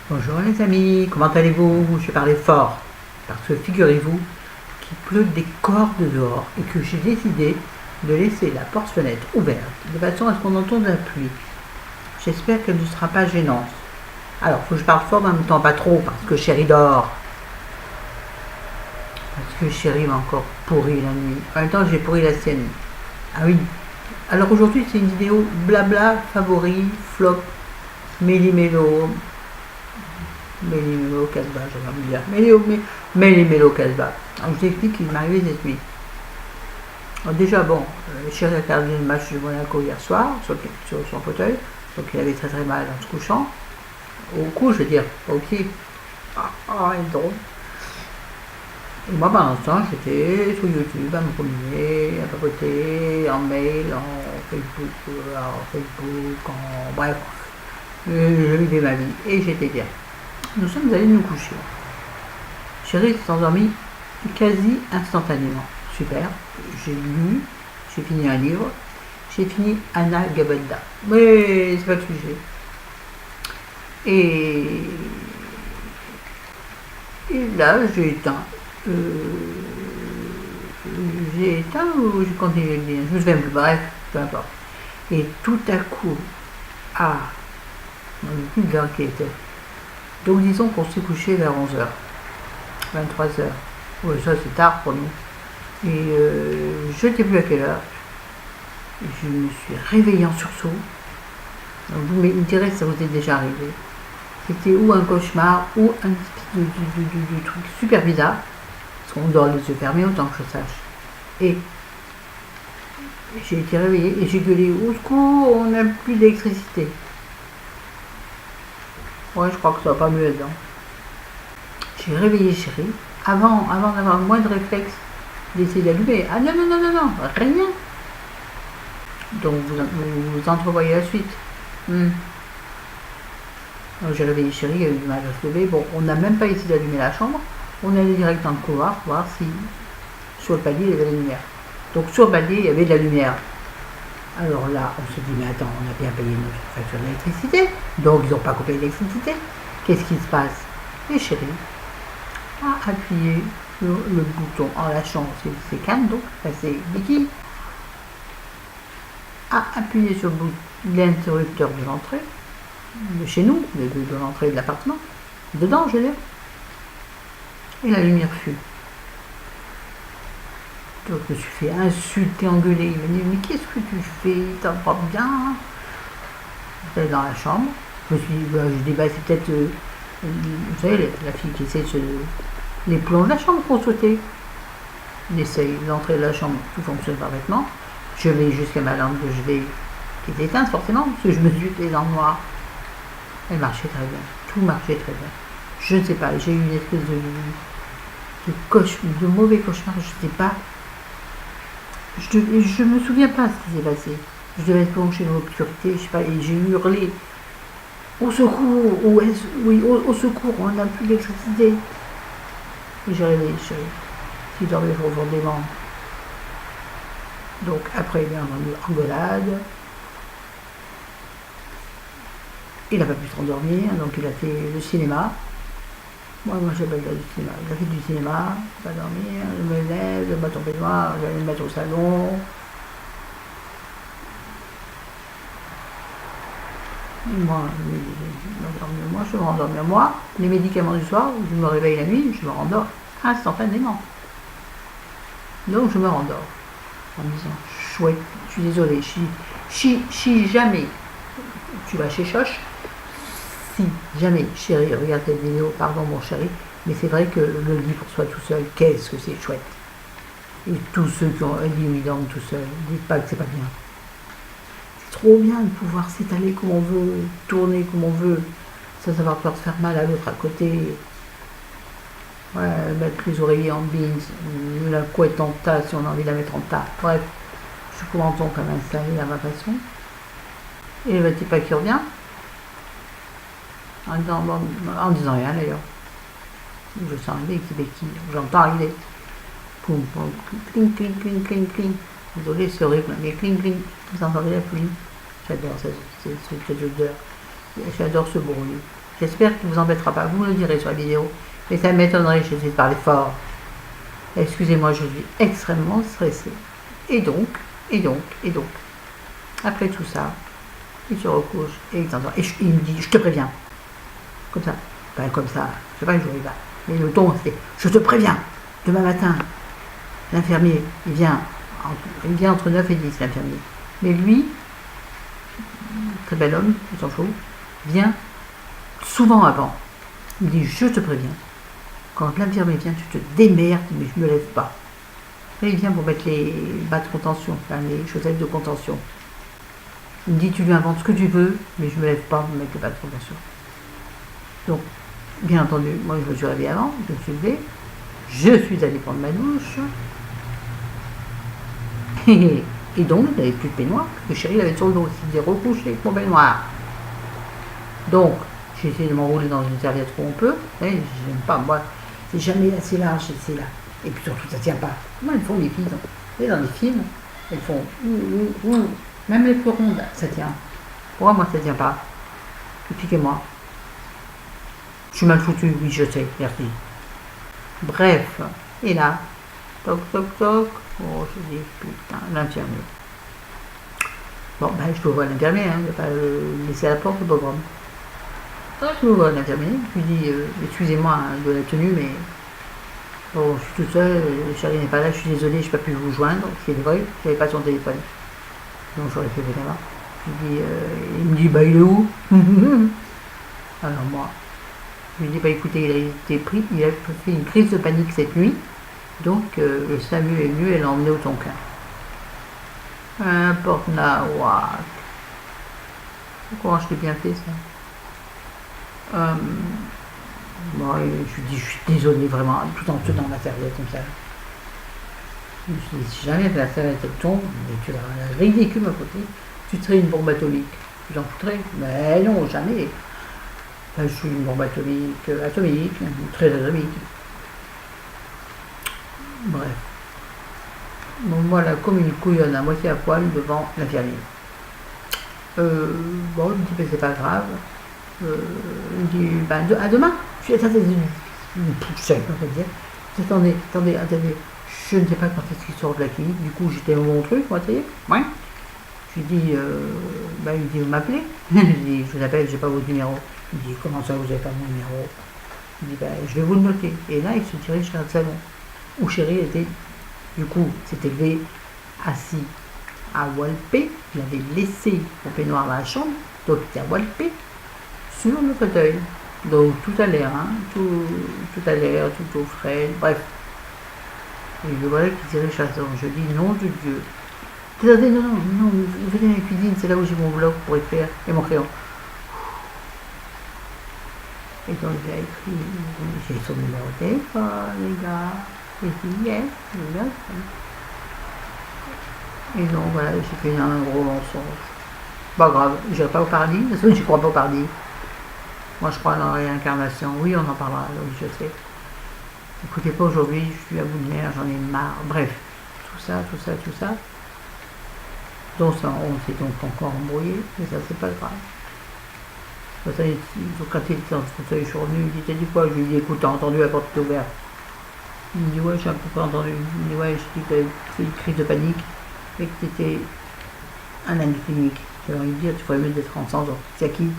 Bonjour les amis, comment allez-vous? Je vais parler fort, parce que figurez-vous qu'il pleut des cordes dehors et que j'ai décidé de laisser la porte-fenêtre ouverte de façon à ce qu'on entende la pluie. J'espère qu'elle ne sera pas gênante. Alors, faut que je parle fort, mais en même temps pas trop, parce que chérie dort. Parce que chérie m'a encore pourri la nuit. En même temps, j'ai pourri la sienne. Ah oui. Alors aujourd'hui, c'est une vidéo blabla, favori, flop, méli-mélo, Méli-Mélo Casbah, j'avais envie de dire. Méli-Mélo Casbah. Alors je vous explique qu'il m'est arrivé cette nuit. Alors déjà, bon, Chéri a perdu le match de Monaco hier soir sur son fauteuil, donc il avait très très mal en se couchant. Au cou, je veux dire, au pied. Il est drôle. Et moi, pendant ce temps, j'étais sur YouTube à me promener, à papoter, en mail, bref, je vivais ma vie et j'étais bien. Nous sommes allés nous coucher. Chéri s'est endormi quasi instantanément. Super. J'ai lu, j'ai fini un livre, j'ai fini Anna Gabelda. Mais c'est pas le sujet. Et là, j'ai éteint. J'ai éteint ou j'ai continué le lire? Je me souviens plus, bref, peu importe. Et tout à coup, on ne plus l'heure qui était. Donc disons qu'on s'est couché vers 11h, 23h. Ouais, ça c'est tard pour nous. Et je ne sais plus à quelle heure. Je me suis réveillée en sursaut. Donc vous me direz si ça vous est déjà arrivé. C'était ou un cauchemar ou un du truc super bizarre. Parce qu'on dort les yeux fermés autant que je sache. Et j'ai été réveillée et j'ai gueulé au secours, on n'a plus d'électricité. Ouais, je crois que ça va pas mieux là-dedans. J'ai réveillé Chéri avant d'avoir le moindre réflexe d'essayer d'allumer. Ah non, rien. Donc vous entrevoyez la suite. Donc j'ai réveillé Chéri, il a eu du mal à se lever. Bon, on n'a même pas essayé d'allumer la chambre. On est allé direct dans le couloir pour voir si sur le palier il y avait de la lumière. Donc sur le palier il y avait de la lumière. Alors là, on se dit, mais attends, on a bien payé notre facture d'électricité, donc ils n'ont pas coupé l'électricité. Qu'est-ce qui se passe? Et Chéri a appuyé sur le bouton en lâchant ses cannes, donc c'est Vicky, a appuyé sur l'interrupteur de l'entrée, de chez nous, de l'entrée de l'appartement, dedans, je veux dire, et la lumière fut. Donc je me suis fait insulter, engueuler. Il m'a dit, mais qu'est-ce que tu fais? T'as pas bien? J'étais dans la chambre. Je me suis dit, je dis, c'est peut-être, vous savez, la fille qui essaie de se... Les plombs de la chambre qu'on sautait. On essaye d'entrer de la chambre, tout fonctionne parfaitement. Je vais jusqu'à ma lampe de chevet qui est éteinte forcément, parce que je me suis fait dans le noir. Elle marchait très bien. Tout marchait très bien. Je ne sais pas, j'ai eu une espèce de mauvais cauchemar, je ne sais pas. Je me souviens pas ce qui s'est passé. Je devais être plongée dans l'obscurité, je sais pas, et j'ai hurlé au secours, au secours, on n'a plus d'électricité. Et j'ai réveillé Chéri, qui dormait profondément. Donc après il y a une engueulade. Il n'a pas pu se rendormir, donc il a fait le cinéma. Moi j'ai pas eu du cinéma. Il a fait du cinéma, pas dormir, je me lève, je me tombe noir, j'allais me mettre au salon. Moi, je me rendormir. Moi, les médicaments du soir, je me réveille la nuit, je me rendors instantanément. Donc je me rendors en me disant, chouette, je suis désolée, si jamais tu vas chez Choche, si jamais Chéri regarde cette vidéo, pardon mon Chéri, mais c'est vrai que le lit pour soi tout seul, qu'est-ce que c'est chouette. Et tous ceux qui ont un lit où ils dorment tout seul, dites pas que c'est pas bien. C'est trop bien de pouvoir s'étaler comme on veut, tourner comme on veut, sans avoir peur de faire mal à l'autre à côté. Ouais, mettre les oreillers en beans, la couette en tas si on a envie de la mettre en tas. Bref, je suis commentant comme installé à ma façon. Et le petit pas qui revient, en disant rien d'ailleurs. Je sens arriver qui Becky, j'entends arriver. Poum, poum, cling, cling, cling, cling, cling. Désolé, c'est horrible, mais cling, cling. Vous entendez la pluie? J'adore cette odeur. J'adore ce bruit. J'espère qu'il ne vous embêtera pas. Vous me le direz sur la vidéo. Mais ça m'étonnerait, je vais parler fort. Excusez-moi, je suis extrêmement stressée. Et donc, après tout ça, il se recouche et il s'endort. Et il me dit, je te préviens. Comme ça. Enfin, comme ça. Je sais pas le jour il va. Mais le ton, c'est, je te préviens. Demain matin, l'infirmier, il vient entre 9 et 10, l'infirmier. Mais lui, très bel homme, il s'en fout, vient souvent avant. Il dit, je te préviens. Quand l'infirmier vient, tu te démerdes, mais je ne me lève pas. Là, il vient pour mettre les bas de contention, enfin, les chaussettes de contention. Il me dit, tu lui inventes ce que tu veux, mais je ne me lève pas pour mettre les bas de contention. Donc, bien entendu, moi je me suis réveillée avant, je me suis levée, je suis allée prendre ma douche. Et donc, il n'avait plus de peignoir, parce que chérie avait sur le dos, il s'était recouché avec mon peignoir. Donc, j'ai essayé de m'enrouler dans une serviette où on peut, et j'aime pas, moi, c'est jamais assez large, c'est là. Et puis surtout, ça tient pas. Comment elles font les filles dans les films, elles font même les plus rondes, ça tient. Pourquoi moi ça tient pas? Expliquez-moi. Je suis mal foutu, oui je sais, merci. Bref, et là, toc toc toc, oh je dis putain, l'infirmier. Bon ben je peux voir l'infirmier, hein, je vais pas le laisser à la porte le pauvre homme. Alors, je peux voir l'infirmier, je lui dis excusez-moi hein, de la tenue mais bon, je suis toute seule, chérie n'est pas là, je suis désolée, je n'ai pas pu vous joindre, c'est vrai, je n'avais pas son téléphone. Donc j'aurais fait venir là. Il me dit bah il est où? Alors moi, je lui dis bah écoutez, il a été pris, il a fait une crise de panique cette nuit, donc le SAMU est venu et l'a emmené au Tonkin. N'importe là, waouh. Comment je l'ai bien fait ça? Bon, je lui dis je suis désolée vraiment, tout en tenant ma serviette comme ça. Je me suis dit, si jamais la serviette tombe, mais tu auras un ridicule à côté, tu serais une bombe atomique. Tu t'en foutrais? Mais non, jamais. Enfin, je suis une bombe atomique, très atomique. Bref. Donc voilà, comme une couillonne à moitié à poil devant l'infirmier. Bon, il me dit, mais c'est pas grave. Il me dit, ben, à demain. Je suis attendez, je ne sais pas quand est-ce qu'il sort de la clinique, du coup j'étais au mon truc, moi, tu sais. Ouais. Je lui dis, il me dit, vous m'appelez? Je lui dis, je vous appelle, j'ai pas votre numéro. Il me dit, comment ça, vous n'avez pas mon numéro? Je lui dis, je vais vous le noter. Et là, il se dirige vers le salon, où chérie était, du coup, s'était levé, assis à Walpé. Il avait laissé mon peignoir dans la chambre, donc il était à Walpé, sur le fauteuil. Donc tout à l'air, hein, tout à l'air, tout au frais, bref. Et le voilà qui dirait chasseur. Je dis nom de Dieu. Attendez, non, venez à la cuisine, c'est là où j'ai mon bloc pour écrire et mon crayon. Et donc j'ai écrit, j'ai son numéro de téléphone, les gars. Et je dis yes, bien. Et donc voilà, j'ai fait un gros mensonge. Pas grave, je n'irai pas au paradis, parce que je ne crois pas au paradis. Moi je crois dans la réincarnation, oui on en parlera, donc je sais. Écoutez pas aujourd'hui, je suis à bout de nerfs, j'en ai marre, bref, tout ça. Donc ça, on s'est donc encore embrouillé, mais ça c'est pas grave. Quand il était dans ce fauteuil, je suis revenu, il me dit, t'as dit quoi? Je lui ai dit, écoute, t'as entendu la porte est ouverte? Il me dit, ouais, j'ai un peu pas entendu. Il me dit, ouais, je dis que t'avais fait une crise de panique et que t'étais un ami clinique. J'ai envie de dire, tu ferais mieux d'être ensemble. C'est à qui?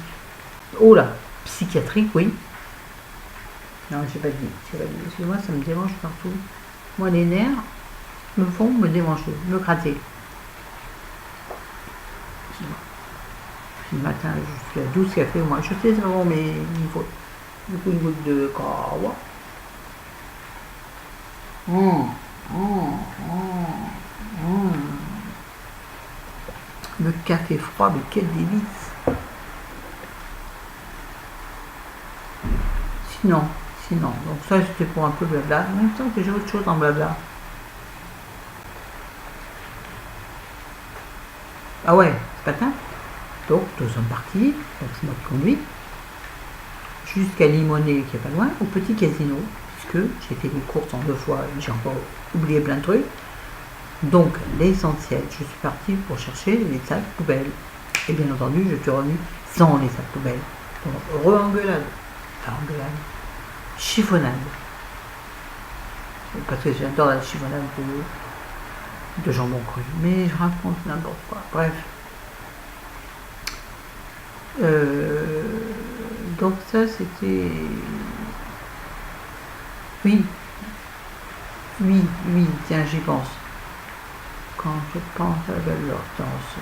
Oh là, psychiatrique, oui. Non, j'ai pas dit. Excusez-moi, ça me démange partout. Moi, les nerfs me font me démanger, me gratter. Puis le matin, je suis à 12 cafés, moi. Je sais vraiment mes niveaux. Du coup, une goutte de kawa. Le café froid, mais quel délice. Sinon, donc ça c'était pour un peu blabla. En même temps que j'ai autre chose en blabla. Ah ouais, ce matin. Donc nous sommes partis, donc c'est moi qui conduis, jusqu'à Limonet qui est pas loin, au petit casino, puisque j'ai fait des courses en 2 fois, j'ai encore oublié plein de trucs. Donc l'essentiel, je suis partie pour chercher les sacs poubelles. Et bien entendu, je suis revenue sans les sacs poubelles. Donc, re-engueulade. Enfin, engueulade. Chiffonnade. Parce que j'adore la chiffonnade de jambon cru. Mais je raconte n'importe quoi. Bref. Donc ça, c'était... Oui. Oui, tiens, j'y pense. Quand je pense à la belle Hortense.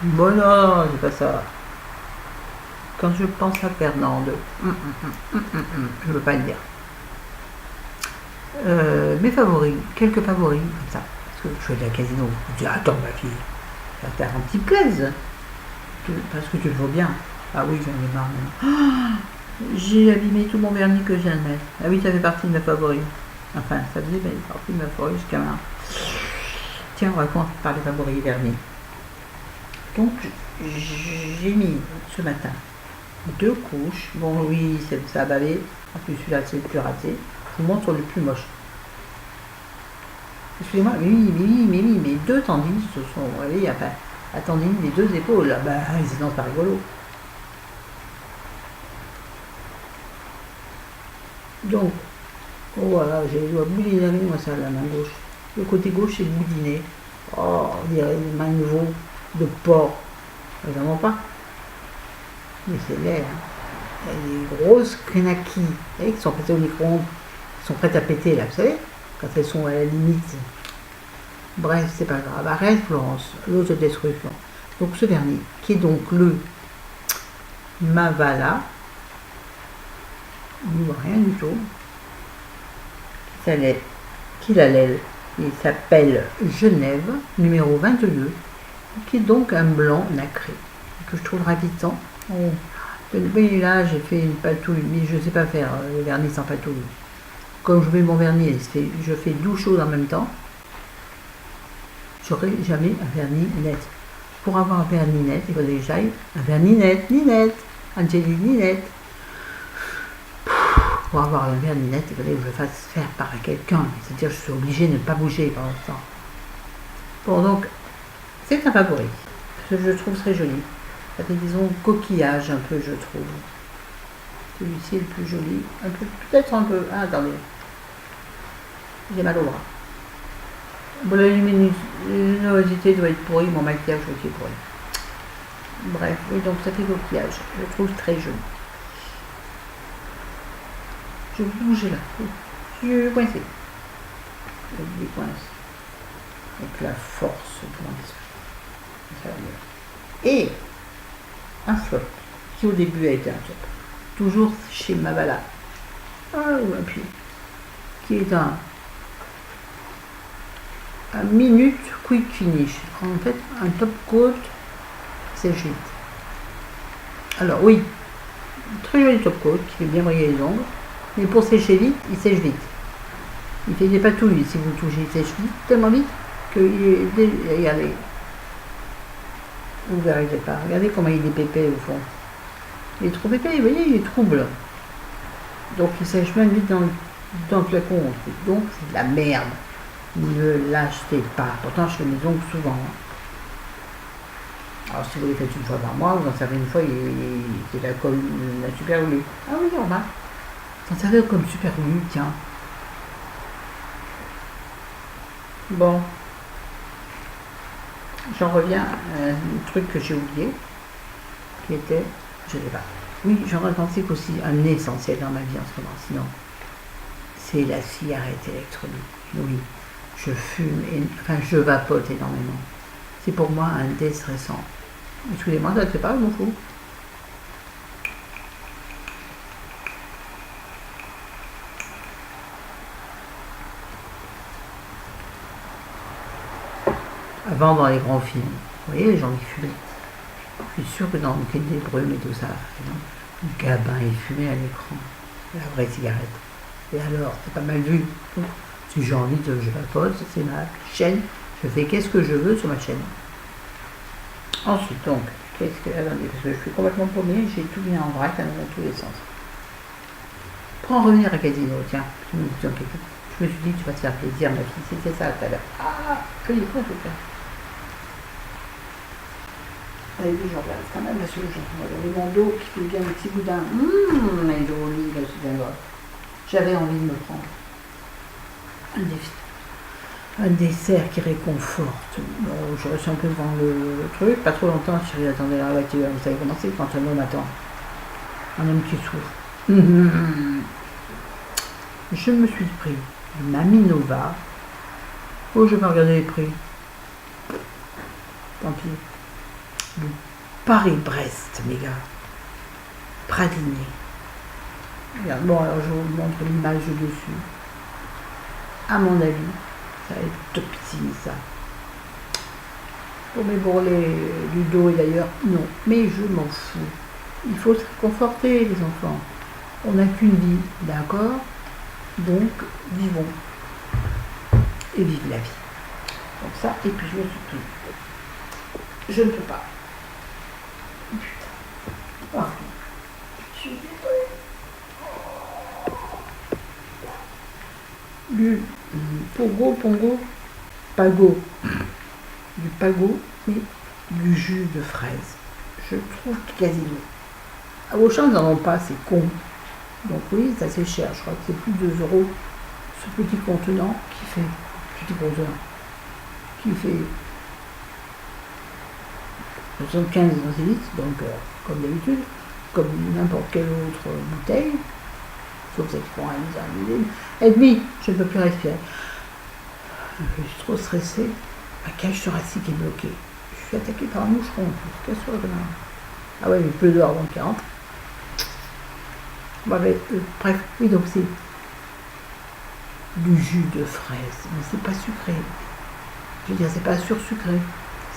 Bon, non, c'est pas ça. Quand je pense à Fernande. Je ne veux pas le dire. Mes favoris, quelques favoris, comme ça. Parce que je fais de la casino. Je dis, attends ma fille, ça va faire un petit plaisir. Parce que tu le vois bien. Ah oui, j'en ai marre maintenant. J'ai abîmé tout mon vernis que je viens de mettre. Ah oui, ça fait partie de mes favoris. Enfin, ça faisait partie de mes favoris jusqu'à maintenant. Tiens, on va commencer par les favoris vernis. Donc, j'ai mis ce matin 2 couches. Bon, oui, ça a bavé. En plus, celui-là, c'est le plus raté. Je vous montre le plus moche. Excusez-moi, mais 2 tendines se sont réveillées. Enfin, la tendine des 2 épaules. Là, bah, c'est pas rigolo. Donc, voilà, j'ai les doigts boudinés, moi ça, la main gauche. Le côté gauche, c'est boudiné. Oh, on dirait une main de veau, de porc. Vraiment pas. Mais c'est laid, hein. Il y a des grosses knackis, vous savez, qui sont prêtes au micro-ondes, qui sont prêtes à péter, là, vous savez, quand elles sont à la limite. Bref, c'est pas grave. Arrête, Florence, l'autre destruction. Donc, ce vernis, qui est donc le Mavala, il ne voit rien du tout. Il s'appelle Genève, numéro 22, qui est donc un blanc nacré, que je trouve ravitant. Oh. Mais là, j'ai fait une patouille, mais je ne sais pas faire le vernis sans patouille. Comme je mets mon vernis, je fais 12 choses en même temps, j'aurai jamais un vernis net. Pour avoir un vernis net, il faudrait que j'aille un vernis net, Angélique, ni net. Pour avoir un vernis net, il fallait que je le fasse faire par quelqu'un. C'est-à-dire que je suis obligée de ne pas bouger pendant ce temps. Bon, donc, c'est un favori. Parce que je trouve très joli. Ça fait, disons, coquillage un peu, je trouve. Celui-ci est le plus joli. Un peu, peut-être un peu... Ah, attendez. J'ai mal au bras. Bon, la luminosité doit être pourrie, mon maquillage aussi est pourri. Bref, oui, donc ça fait coquillage. Je trouve très joli. Je vais bouger là. Je vais coincer. Je vais coincer. Avec la force de mon esprit. Et un flop, qui au début a été un flop. Toujours chez Mavala. Ah, et puis, qui est un minute quick finish. En fait, un top coat sèche vite. Alors oui, très joli top coat qui fait bien briller les ongles. Mais pour sécher vite, il sèche vite. Il fait des patouilles si vous le touchez, il sèche vite, tellement vite que regardez. Vous verrez pas. Regardez comment il est pépé au fond. Il est trop épais, vous voyez, il est trouble. Donc il sèche même vite dans le flacon. Donc c'est de la merde. Ne l'achetez pas. Pourtant je fais mes ongles souvent. Alors si vous les faites une fois par mois, vous en savez une fois, c'est la super glue. Ah oui, on va. Vous en savez comme super glue, tiens. Bon. J'en reviens à un truc que j'ai oublié, qui était, je ne sais pas. Oui, j'en revendique aussi un essentiel dans ma vie en ce moment, sinon, c'est la cigarette électronique. Oui, je fume, je vapote énormément. C'est pour moi un déstressant. Excusez-moi, ça ne fait pas, je m'en fous. Avant, dans les grands films, vous voyez les gens qui fumaient. Je suis sûre que dans le Quai des Brumes et tout ça, le Gabin, il fumait à l'écran. La vraie cigarette. Et alors, c'est pas mal vu. Si j'ai envie de, je vapote, c'est ma chaîne. Je fais qu'est-ce que je veux sur ma chaîne. Ensuite, donc, attendez, parce que je suis complètement paumée, j'ai tout mis en vrac dans tous les sens. Pour en revenir à Casino, tiens, je me suis dit, tu vas te faire plaisir, ma fille, c'était ça tout à l'heure. Ah, que les fois, je fais. Allez, je regarde quand même, parce que je regardais mon dos qui fait bien un petit boudin. Mais d'olive, c'est bien grave. J'avais envie de me prendre un dessert qui réconforte. Bon, je reste un peu devant le truc, pas trop longtemps, je attendais la voiture. Vous savez comment c'est quand un homme attend. Un homme qui souffre. Je me suis pris du Maminova. Oh, je vais pas regarder les prix. Tant pis. Du Paris-Brest, mes gars. Praliné. Regarde, bon, alors je vous montre l'image dessus. À mon avis, ça va être topissime, ça. Pour mes bourrelets du dos et d'ailleurs, non. Mais je m'en fous. Il faut se conforter, les enfants. On n'a qu'une vie, d'accord? Donc, vivons. Et vive la vie. Donc ça, et puis je me suis pris. Je ne peux pas. Putain. Ah. Je suis désolée. Du pongo, pago. Du pago, mais du jus de fraise. Je trouve quasiment. À Auchan, ils n'en ont pas, c'est con. Donc oui, c'est assez cher. Je crois que c'est plus de 2 euros ce petit contenant qui fait 75 centilitres, donc comme d'habitude, comme n'importe quelle autre bouteille, sauf cette qui prend un et demi, je ne peux plus respirer. Je suis trop stressée, ma cage thoracique est bloquée. Je suis attaquée par un moucheron, qu'est-ce que c'est? Ah ouais, il pleut dehors donc 40. Bref, oui, donc c'est du jus de fraise, mais c'est pas sucré. Je veux dire, c'est pas sursucré.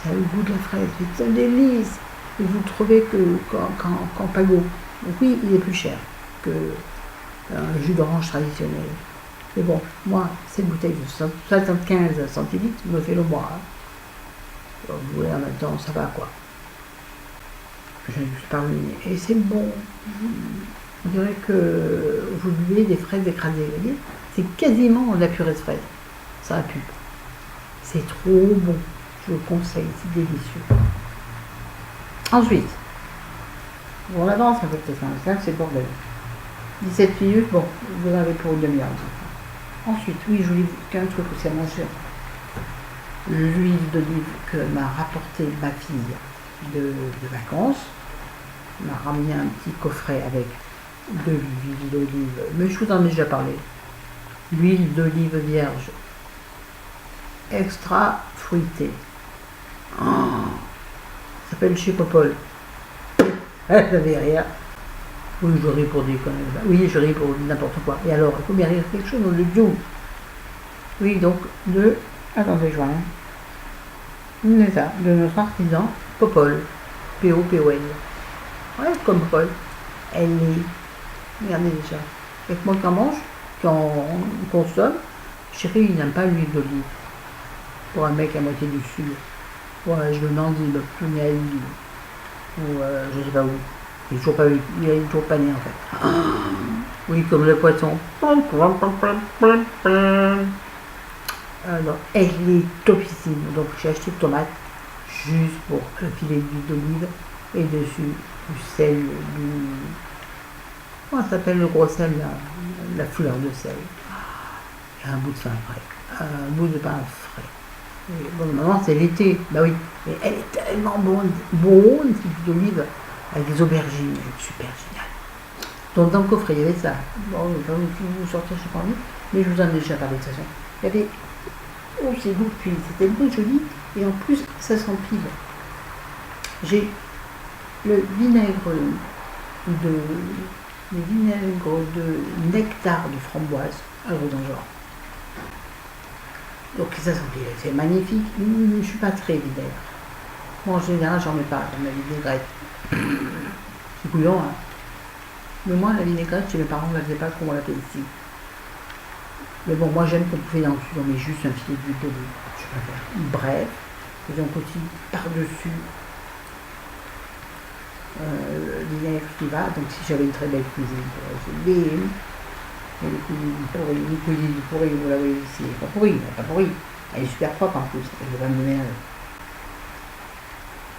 Ça a le goût de la fraise, c'est un délice. Et vous le trouvez qu'en pago. Donc oui, il est plus cher que un jus d'orange traditionnel. Mais bon, moi, cette bouteille de 75 centilitres me fait le mois. Vous voulez en même temps, ça va quoi. Je ne suis pas ruinée. Et c'est bon. On dirait que vous buvez des fraises écrasées, vous voyez. C'est quasiment de la purée de fraises. Ça a pu. C'est trop bon. Je vous le conseille, c'est délicieux. Ensuite, on avance un peu peut-être, ça c'est bordel. 17 minutes, bon, vous en avez pour une demi-heure. Ensuite, oui, je voulais qu'un truc aussi à manger. L'huile d'olive que m'a rapporté ma fille de vacances. M'a ramené un petit coffret avec de l'huile d'olive, mais je vous en ai déjà parlé. L'huile d'olive vierge, extra fruitée. Oh, ça s'appelle chez Popol. J'avais rien. Oui, je ris pour des conneries. Oui, je ris pour n'importe quoi. Et alors, il faut bien rire quelque chose dans le bio. Oui, donc, attendez, je vois rien. C'est ça, de notre artisan Popol. P-O-P-O-L. Ouais, comme Popol. Elle est. Regardez déjà. Avec moi qui en mange, qui en consomme, chérie, il n'aime pas l'huile d'olive. Pour un mec à moitié du sud. Ouais, je me demande, il va plus à l'huile. Ou je sais pas où. Il est toujours pas né en fait. Oui, comme le poisson. Alors, elle est topissime. Donc j'ai acheté de tomates juste pour le filet d'huile d'olive et dessus du sel, comment ça s'appelle le gros sel, la fleur de sel. Et un bout de pain frais. Un bout de pain frais. Et bon, maintenant c'est l'été, bah oui. Mais elle est tellement bonne, cette huile d'olive. Avec des aubergines, super génial. Donc dans le coffret, il y avait ça. Bon, je vais vous sortir, je sais pas envie, mais je vous en ai déjà parlé de toute façon. Il y avait, oh c'est beau, puis c'était beau, joli, et en plus ça s'empile. J'ai le vinaigre de nectar de framboise, à gros dans genre. Donc ça s'empile, c'est magnifique. Je ne suis pas très vinaigre. Moi en général, j'en mets pas dans ma vinaigrette. C'est couillon, hein. Mais moi, la vinaigrette, chez mes parents, on ne la faisait pas comme on l'a fait ici. Mais bon, moi, j'aime qu'on fait dans dessus, on met juste un filet d'huile d'olive. Je préfère. Bref, et donc aussi par-dessus le vinaigre qui va. Donc si j'avais une très belle cuisine, j'ai des cuisine pourrie, vous la voyez ici. Pas pourrie. Elle est super propre en plus. Elle va me donner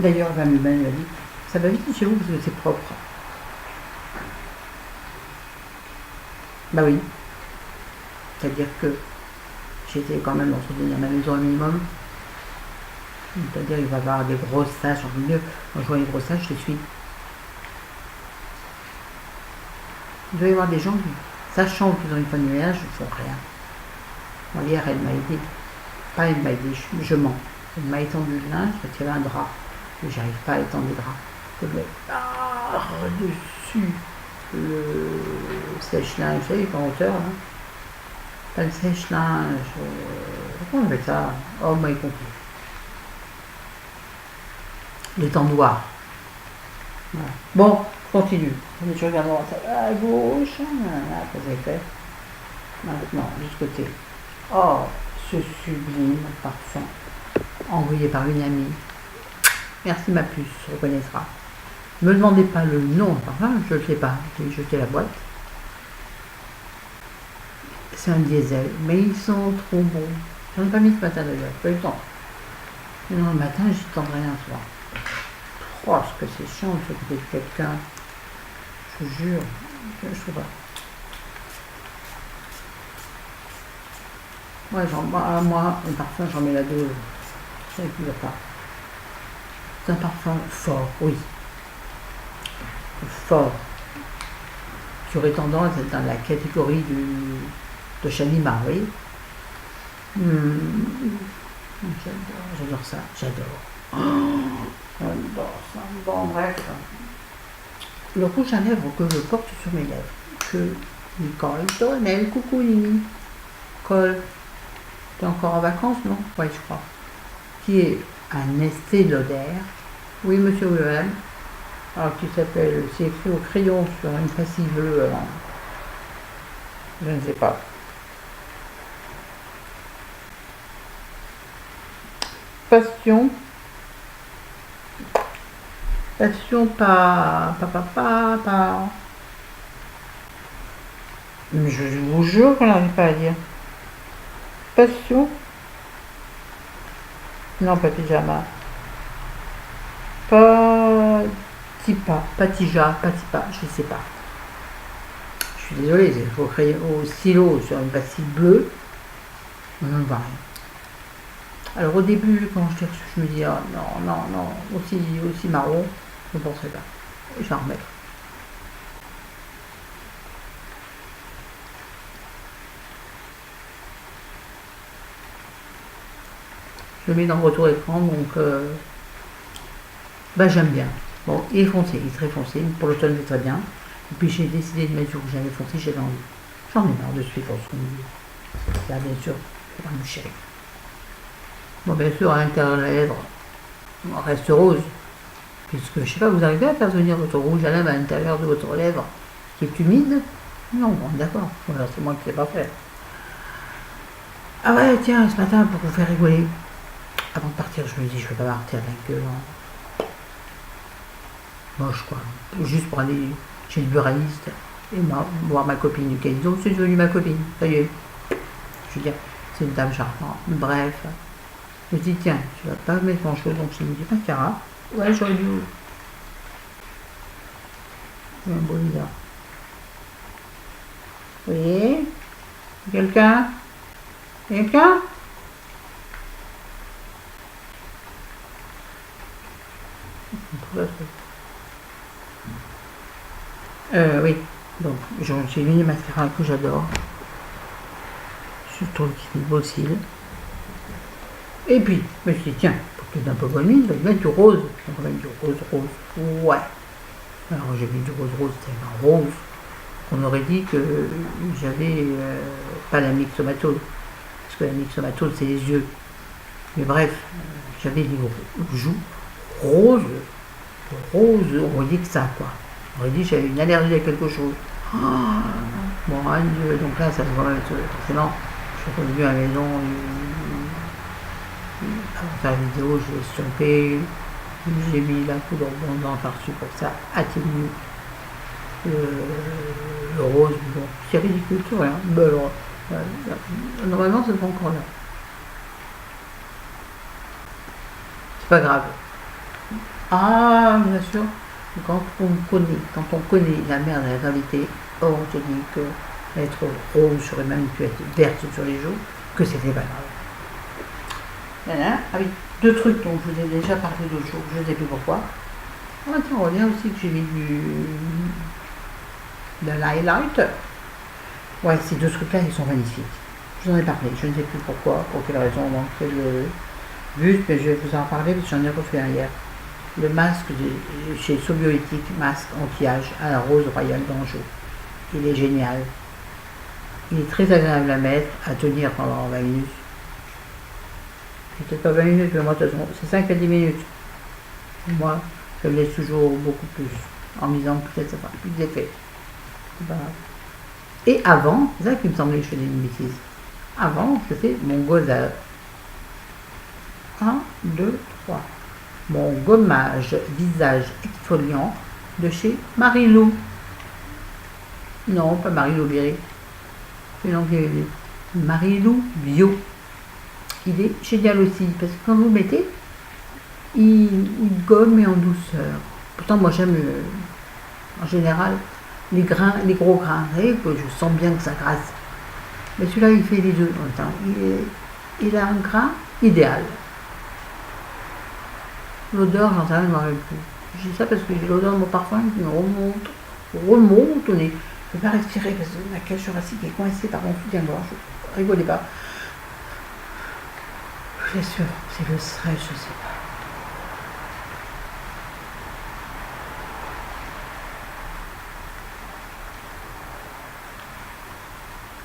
D'ailleurs, la femme humaine m'a dit, ça va vite chez vous parce que c'est propre. Bah oui. C'est-à-dire que j'étais quand même entretenir ma maison au minimum. C'est-à-dire il va y avoir des grosses taches en milieu. Quand je vois une grosse tache, je suis. Il doit y avoir des gens qui, sachant qu'ils ont une femme de ménage, ne font rien. Moi, hier, elle m'a aidé. Pas elle m'a aidé, je mens. Elle m'a étendu le linge parce qu'il y avait un drap. Et j'arrive pas à étendre les draps. Je mets par-dessus le sèche-linge, vous savez, en hauteur, là. Pas le sèche-linge. Comment on appelle ça? Oh, moi, il compris. L'étendoir. Voilà. Bon, continue. Je regarde à gauche. Après, c'est fait. Maintenant, de ce côté. Oh, ce sublime parfum envoyé par une amie. Merci ma puce, reconnaîtra. Ne me demandez pas le nom du parfum, je ne le sais pas. J'ai jeté la boîte. C'est un diesel, mais ils sont trop bons. J'en ai pas mis ce matin d'ailleurs, pas eu le temps. Mais non, le matin, j'y tendrai un soir. Oh, ce que c'est chiant de s'occuper de quelqu'un. Je vous jure, je trouve pas. Ouais, moi, le parfum, j'en mets la dose. Ça ne dure pas. C'est un parfum fort, oui. Fort. J'aurais tendance à être dans la catégorie de Chanima, oui. J'adore ça, j'adore. Oh, j'adore ça. Bon, bref. Le rouge à lèvres que je porte sur mes lèvres, que Nicole Donnel, coucou Nini, Cole, t'es encore en vacances, non? Oui, je crois. Qui est un Estée Lauder. Oui, monsieur Wilhelm. Alors, qui s'appelle, c'est écrit au crayon sur une facile bleue. Je ne sais pas. Passion. Passion, pas. Mais je vous jure qu'on n'arrive pas à dire. Passion. Non, pas pyjama. Patipa, patija, patipa, je ne sais pas. Je suis désolée, il faut créer au stylo sur une pastille bleue. On ne voit rien. Alors au début, quand je cherche, je me dis, oh, non, aussi marron, je ne penserai pas. Je vais en remettre. Je le mets dans le retour écran, donc j'aime bien. Bon, il est foncé, il est très foncé, pour l'automne c'est très bien. Et puis j'ai décidé de mettre du rouge à lèvres foncé, j'avais envie. J'en ai marre de suivre ce qu'on me dit. Là, bien sûr, c'est pas mon chéri. Bon, bien sûr, à l'intérieur de la lèvre, on reste rose. Puisque, je sais pas, vous arrivez à faire venir votre rouge à lèvres à l'intérieur de votre lèvre qui est humide? Non, bon, d'accord. Voilà, c'est moi qui ne sais pas faire. Ah ouais, tiens, ce matin, pour vous faire rigoler, avant de partir, je me dis, je vais pas partir avec eux. Moche, quoi. Juste pour aller chez le buraliste et voir ma copine du Calizo. C'est devenu ma copine, ça y est. Je veux dire, c'est une dame charmante. Bref. Je me dis, tiens, tu vas pas mettre grand chose, donc je me dis, pas Cara. Ouais, j'aurais dû. C'est un beau bizarre. Oui. Quelqu'un? Oui, donc j'ai mis les mascaras que j'adore, surtout le beau cils. Et puis, je me suis dit, tiens, pour que tu aies un peu bonne mine, je vais mettre du rose. Je vais mettre du rose, ouais. Alors j'ai mis du rose, c'est un rose. On aurait dit que j'avais pas la myxomatose, parce que la myxomatose c'est les yeux. Mais bref, j'avais des joues roses, on aurait dit que ça, quoi. On aurait dit que j'avais une allergie à quelque chose. Oh, bon, donc là, ça se voit forcément. Je suis revenu à la maison, avant de faire la vidéo, j'ai stompé, j'ai mis la poudre bondante par-dessus pour que ça atténue le rose. Bon, c'est ridicule, tout rien. Ben alors, normalement, ça se voit encore là. C'est pas grave. Ah, bien sûr. Quand on connaît la mère de la gravité, or on te dit que être rose serait même pu être verte sur les joues, que c'était pas grave. Voilà. Ah oui, deux trucs dont je vous ai déjà parlé l'autre jour, je ne sais plus pourquoi. Ah tiens, on revient aussi que j'ai mis de l'highlight. Ouais, ces deux trucs-là, ils sont magnifiques. Je vous en ai parlé, je ne sais plus pourquoi, pour quelle raison, dans quel but, mais je vais vous en parler parce que j'en ai refait un hier. Le masque chez Sobioéthique, masque anti-âge à la rose royale d'Anjou. Il est génial. Il est très agréable à mettre, à tenir pendant 20 minutes. C'est peut-être pas 20 minutes, mais moi, de toute façon, c'est 5 à 10 minutes. Moi, je le laisse toujours beaucoup plus, en me disant peut-être ça fera plus d'effet. Et avant, c'est ça qui me semblait que je faisais une bêtise. Avant, je fais mon gommage. 1, 2, 3. Mon gommage visage exfoliant de chez Marilou. Non, pas Marilou Berry. C'est l'anglais. Marilou Bio. Il est génial aussi, parce que quand vous le mettez, il gomme et en douceur. Pourtant, moi j'aime en général les gros grains, que je sens bien que ça grasse. Mais celui-là, il fait les deux en même temps. Il a un grain idéal. L'odeur, j'en sais rien, je ne me rappelle plus. Je dis ça parce que j'ai l'odeur de mon parfum qui me remonte au nez. Je ne peux pas respirer parce que ma cage thoracique est coincée par mon soutien-gorge. Rigolez pas. Bien sûr, c'est le stress, je sais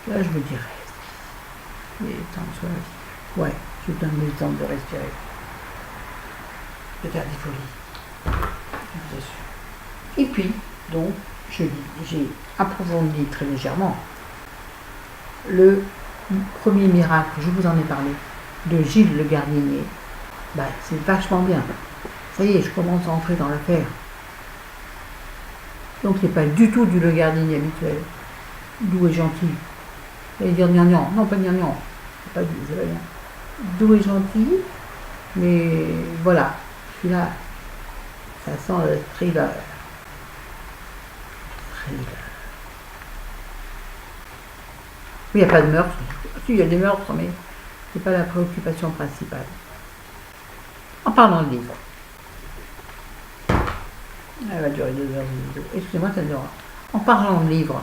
pas. Là, je me dirais. Les temps sur la vie. Ouais, je donne le temps de respirer. De faire des folies. Bien sûr. Et puis, donc, j'ai approfondi très légèrement le premier miracle, je vous en ai parlé, de Gilles Le Gardinier. Bah, c'est vachement bien. Ça y est, je commence à entrer dans l'affaire. Donc, c'est pas du tout du Le Gardinier habituel. Doux et gentil. J'allais dire gnangnan. Non, pas gnangnan. C'est pas bien. Doux et gentil. Mais voilà. Celui-là, ça sent le thriller. Oui, il n'y a pas de meurtre. Si, il y a des meurtres, mais ce n'est pas la préoccupation principale. En parlant de livre. Elle va durer 2 heures de vidéo. Excusez-moi, ça dure. En parlant de livres,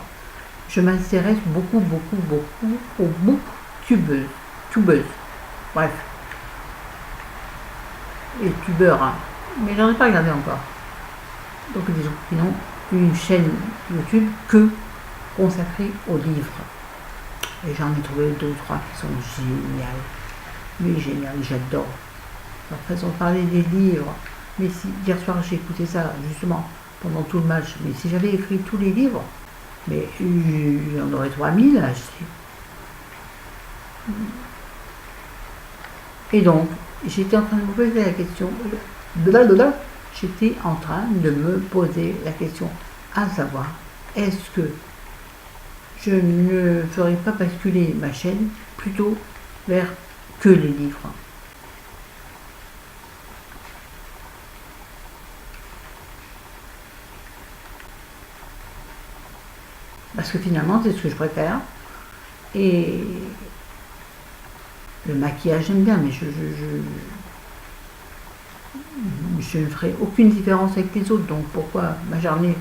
je m'intéresse beaucoup aux booktubeuses. Bref. Et tubeurs, hein. Mais j'en ai pas regardé encore. Donc des gens qui n'ont une chaîne YouTube que consacrée aux livres. Et j'en ai trouvé 2 ou 3 qui sont géniales. Mais géniales, j'adore. Leur façon de parler des livres. Mais si, hier soir j'ai écouté ça justement pendant tout le match. Mais si j'avais écrit tous les livres, mais j'en aurais 3000 à acheter. Et donc, j'étais en train de me poser la question. J'étais en train de me poser la question à savoir, est-ce que je ne ferais pas basculer ma chaîne plutôt vers que les livres? Parce que finalement, c'est ce que je préfère. Et le maquillage, j'aime bien, mais je ne ferai aucune différence avec les autres. Donc pourquoi m'acharner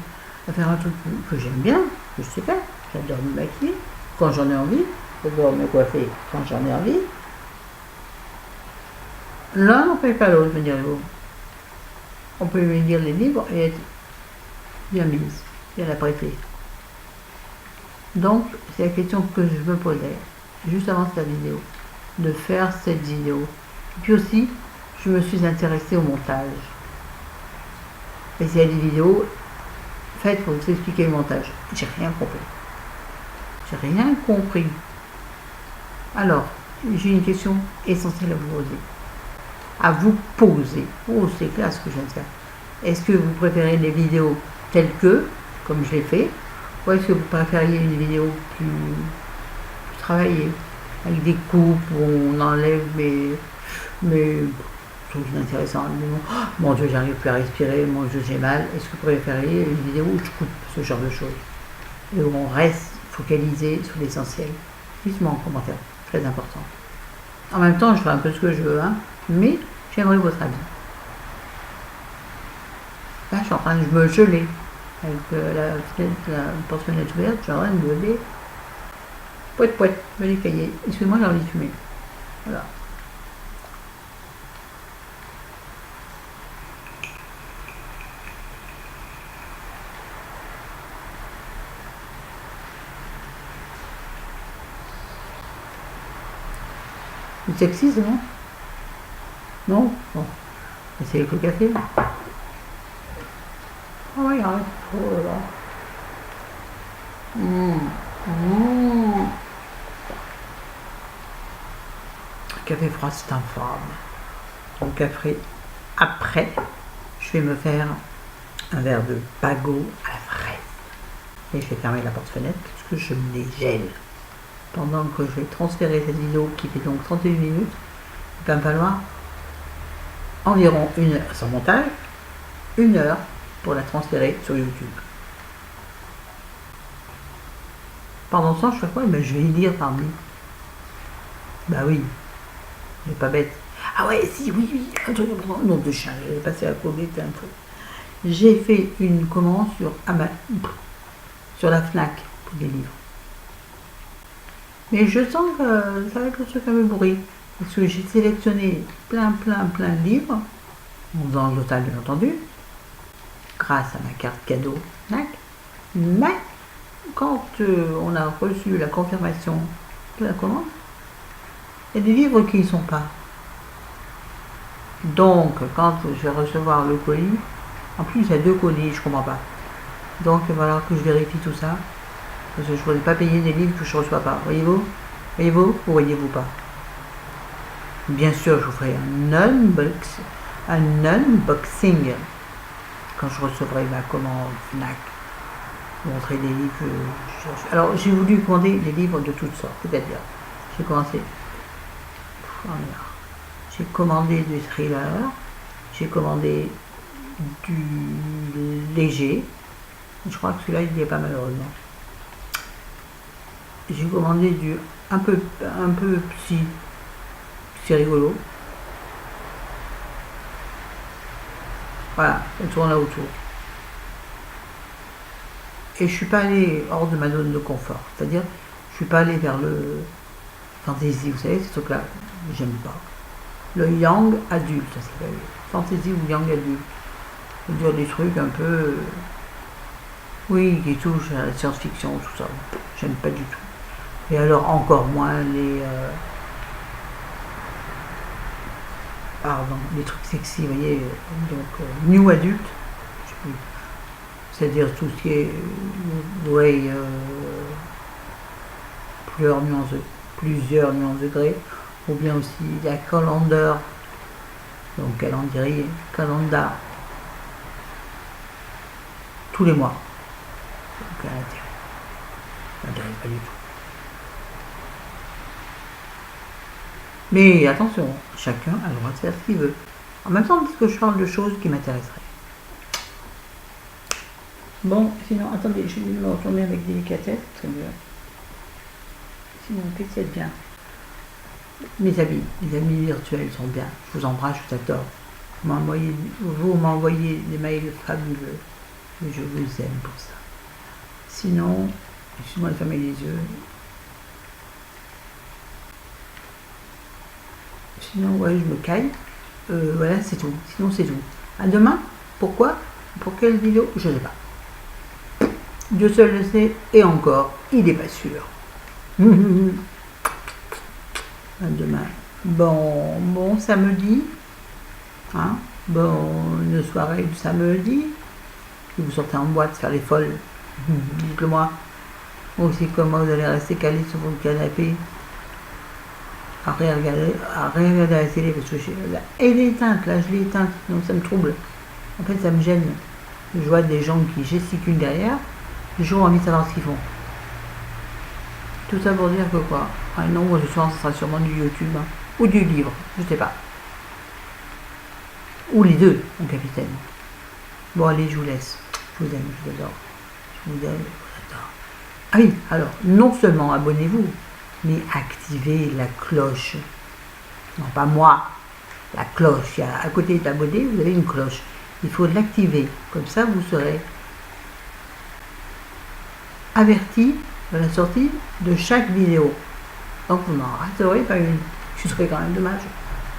à faire un truc que j'aime bien, que je sais pas. J'adore me maquiller quand j'en ai envie. J'adore me coiffer quand j'en ai envie. L'un n'empêche pas l'autre, me direz-vous. On peut me lire les livres et être bien mise, bien apprêtée. Donc, c'est la question que je me posais, juste avant cette vidéo, de faire cette vidéo. Et puis aussi, je me suis intéressée au montage. Et s'il y a des vidéos faites pour vous expliquer le montage, j'ai rien compris. J'ai rien compris. Alors, j'ai une question essentielle à vous poser. Oh, c'est clair ce que je viens de faire. Est-ce que vous préférez les vidéos telles que, comme je l'ai fait, ou est-ce que vous préfériez une vidéo plus travaillée, avec des coupes où on enlève mes trucs inintéressants. Oh, mon Dieu, j'arrive plus à respirer, mon Dieu, j'ai mal. Est-ce que vous préfériez une vidéo où je coupe ce genre de choses et où on reste focalisé sur l'essentiel? Dites-moi en commentaire, très important. En même temps, je fais un peu ce que je veux, hein, mais j'aimerais votre avis. Là, je suis en train de me geler avec la porte-fenêtre ouverte, je suis en train de me geler. Pouette, pouette, me les cahiers. Excusez-moi, j'ai envie de fumer. Voilà. C'est sexiste, non? Non? Bon. C'est avec le café. Ah oui, arrête. Oh là là. Café froid, c'est infâme. Donc après, je vais me faire un verre de Pago à la fraise. Et je vais fermer la porte-fenêtre parce que je me les gèle. Pendant que je vais transférer cette vidéo qui fait donc 31 minutes, il va me falloir environ 1 heure sans montage, 1 heure pour la transférer sur YouTube. Pendant ce temps, je fais quoi? Ben, je vais y lire parmi. Bah oui, je n'ai pas bête. Ah ouais, si, oui, un truc important. Nom de chien, j'ai passé à côté un truc. J'ai fait une commande sur la Fnac pour des livres. Mais je sens que ça va être le truc un peu bourré. Parce que j'ai sélectionné plein de livres, en faisant le total bien entendu, grâce à ma carte cadeau Fnac. Mais quand on a reçu la confirmation de la commande, il y a des livres qui n'y sont pas. Donc, quand je vais recevoir le colis, en plus il y a 2 colis, je ne comprends pas. Donc, il va falloir que je vérifie tout ça. Parce que je ne voudrais pas payer des livres que je ne reçois pas. Voyez-vous? Voyez-vous ou voyez-vous pas? Bien sûr, je vous ferai un unboxing quand je recevrai ma commande Fnac. Montrer des livres que je reçois. Alors, j'ai voulu commander des livres de toutes sortes. C'est-à-dire, j'ai commencé. J'ai commandé du thriller, j'ai commandé du léger. Je crois que celui-là, il n'y est pas malheureusement. J'ai commandé du un peu psy, c'est rigolo. Voilà, on tourne là autour. Et je suis pas allée hors de ma zone de confort, c'est-à-dire je suis pas allée vers le fantasy, vous savez, ce truc-là, j'aime pas. Le young adulte, ça s'appelle fantasy ou young adulte. C'est-à-dire des trucs un peu, oui, qui touchent à la science-fiction, tout ça. J'aime pas du tout. Et alors encore moins les trucs sexy, vous voyez, donc new adulte, je sais plus. C'est-à-dire tout ce qui est plusieurs nuances degrés, ou bien aussi la calendar, donc calendrier, calendar, tous les mois. Donc un intérêt pas du tout. Mais attention, chacun a le droit de faire ce qu'il veut. En même temps, parce que je parle de choses qui m'intéresseraient. Bon, sinon, attendez, je vais me retourner avec délicatesse, très bien. Sinon, qu'est-ce qu'il y a de bien? Mes amis virtuels sont bien. Je vous embrasse, je vous adore. Vous m'envoyez des mails fabuleux. Et je vous aime pour ça. Sinon, excusez-moi de fermer les yeux. Sinon, ouais, je me caille. Voilà, c'est tout. Sinon, c'est tout. À demain. Pourquoi? Pour quelle vidéo? Je ne sais pas. Dieu seul le sait. Et encore, il n'est pas sûr. À demain. Bon samedi. Hein? Bonne soirée du samedi. Si vous sortez en boîte, faire les folles. Dites-le moi. Aussi comment vous allez rester calé sur votre canapé. À rien regarder la télé parce que elle est éteinte, là je l'ai éteinte, donc ça me trouble. En fait ça me gêne. Je vois des gens qui gesticulent derrière, j'ai toujours envie de savoir ce qu'ils font. Tout ça pour dire que quoi? Ah non, moi ce soir ce sera sûrement du YouTube, hein, ou du livre, je sais pas. Ou les deux, mon capitaine. Bon, allez, je vous laisse. Je vous aime, je vous adore. Je vous aime, je vous adore. Ah oui, alors, non seulement abonnez-vous, mais activez la cloche. Non, pas moi. La cloche. À côté d'abonner, vous avez une cloche. Il faut l'activer. Comme ça, vous serez averti de la sortie de chaque vidéo. Donc, vous n'en raterez pas une. Ce serait quand même dommage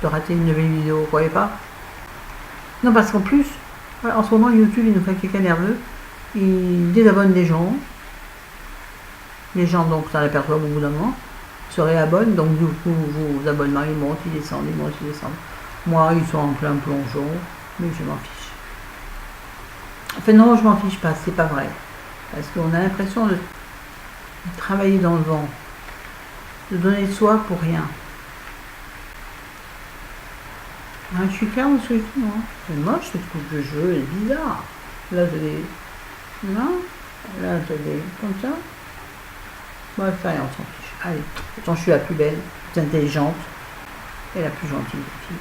de rater une nouvelle vidéo, vous croyez pas? Non, parce qu'en plus, en ce moment, YouTube, il nous fait quelqu'un nerveux. Il désabonne des gens. Les gens, donc, ça l'aperçoivent au bout d'un moment, se réabonnent. Donc, du coup, vos abonnements, ils montent, ils descendent, ils montent, ils descendent. Moi, ils sont en plein plongeon, mais je m'en fiche. Enfin, non, je m'en fiche pas, c'est pas vrai. Parce qu'on a l'impression de travailler dans le vent, de donner de soi pour rien. Hein, je suis claire dans ce que je dis, moi. C'est moche, ce truc de jeu, c'est bizarre. Là, je l'ai. Non, là, je l'ai comme ça. Bref, allez, on s'en fiche. Allez, pourtant, je suis la plus belle, la plus intelligente et la plus gentille des filles.